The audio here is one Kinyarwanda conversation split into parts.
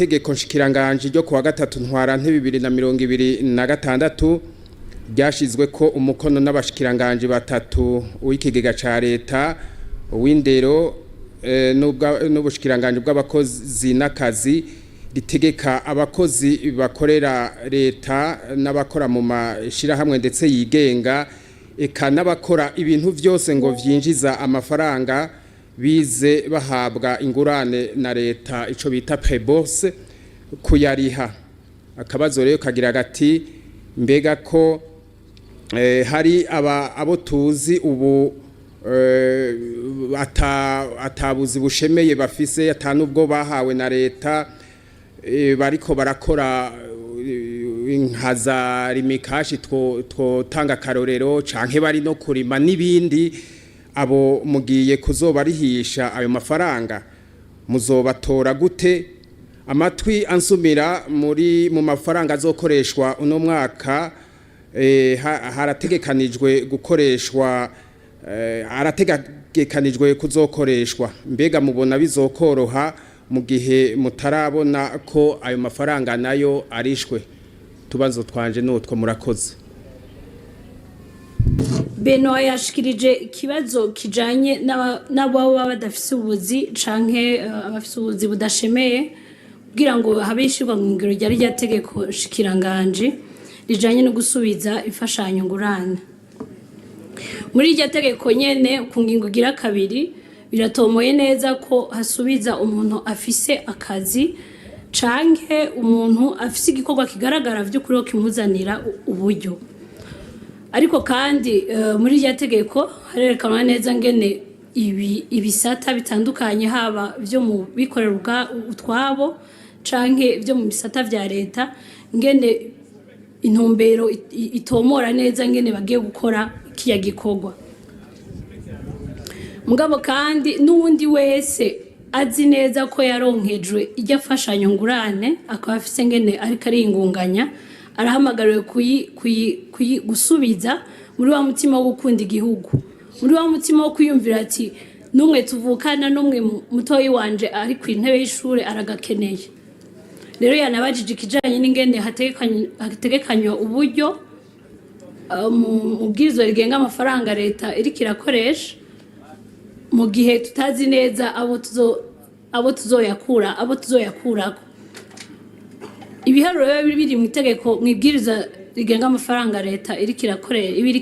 Itegeko nshikiranganji ryo kuwa gatatu ntwarante 2026 ryashizwe ko umukono n'abashikiranganji batatu w'ikigega ca leta w'indero n'ubushikiranganji bw'abakozi n'akazi ritegeka abakozi bakorera leta n'abakora mu mashira hamwe ndetse yigenga eka n'abakora ibintu vyose ngo vyinjiza amafaranga bize bahabwa ingurane na leta ico bita prêt-bourse kuyariha. Akabazo rero kagira gati mbega ko hari abo tuzi ubu atabuzi bushemeye bafise atanubwo bahawe na leta bariko barakora inkaza rimikashi twotanga karorero canke bari no kurima n'ibindi, abo mugiye kuzobarihisha ayo mafaranga muzobatora gute? Amatwi ansumira mu mafaranga azokoreshwa uno mwaka harategekanijwe gukoreshwa arategekanijwe kuzokoreshwa, mbega mubona bizokoroha mu gihe mutarabona ko ayo mafaranga nayo arishwe? Tubazo twanje n'utwo murakoze. Beno yashikirije ikibazo kijanye n'abo badafise ubuzi canke abafise ubuzi budashemeye kugira ngo habishirwa mu ngiro rya tegeko shikiranganje rijanye no gusubiza imfashanyo ngurane. Muri iryo tegeko nyene ku ngingo gira kabiri biratomoye neza ko hasubiza umuntu afise akazi canke umuntu afise igikorwa kigaragara vy'ukuri ko kimuzanira uburyo. Ariko kandi muri iryo tegeko harerekanwa neza ngene ibisata bitandukanye haba vyo mu bikorerwa utwabo canke vyo mu bisata vya leta ngene intumbero itomora neza ngene bagiye gukora kiya gikorwa. Mugabo kandi n'uwundi wese azi neza ko yaronkejwe iryo fashanyo ngurane akaba afise ngene ariko aringunganya arahamagariwe gusubiza muri wa mutima wo gukunda igihugu, muri wa mutima wo kwiyumvira ati numwe tuvukana numwe mutoyi wanje ari ku intebe y'ishure aragakeneye. Rero yanabajije ikijanye n'ingene hategekanywa uburyo mu bwirizwa rigenga amafaranga leta iriko irakoresha mu gihe tutazi neza abo tuzoyakurako. Ibiharuro biba biri mu itegeko mu ibwiriza rigenga amafaranga leta iriko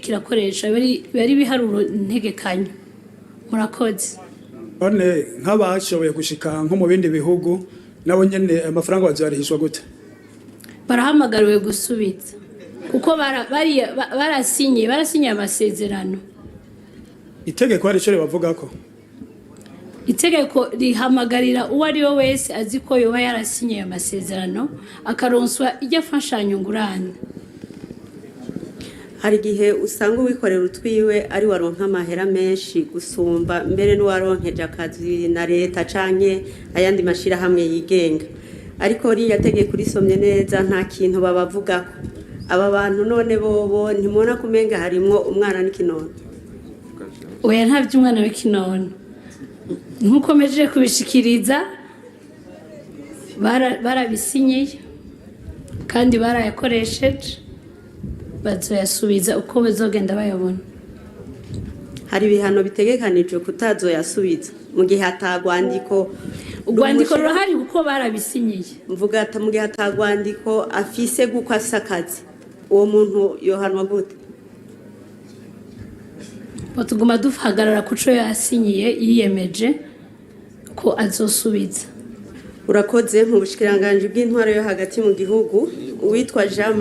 irakoresha bari biharuro ntegekanyo. Murakoze. None nk'abashoboye gushika nko mu bindi bihugu nabo nyene amafaranga bazarihishwa gute? Barahamagariwe gusubiza kuko barasinye amasezerano. Itegeko hari ico bavuga ko itegeko rihamagarira uwo ari we wese azi ko yoba yarasinye amasezerano akaronswa iryo fashanyo ngurane. Hari igihe usanga uwikorera utwiwe ari waronka amahera menshi gusumba mbere n'uwaronkeje akazi na leta canke ayandi mashira hamwe yigenga, ariko riya tegeko risomye neza nta kintu babavugako. Aba bantu none bobo ntimubona kumenga harimwo umwana n'ikinono? Oya, nta vy'umwana w'ikinono. Nkuko mejeje kubishikiriza barabisinyiye kandi barayakoresheje, bazoyasubiza uko bazogenda bayabona. Hari ibihano bitegekanijwe kutazoyasubiza mu gihe hatagwandiko. Urwandiko rurahari kuko barabisinyiye. Mvuga ati mu gihe hatagwandiko afise guko asakazi, uwo muntu yohanwa gute? Tuguma duhagarara kuco yasinyiye yiyemeje ko azosubiza. Urakoze. Mu bushikiranganje bw'intwaro yo hagati mu gihugu uwitwa Jean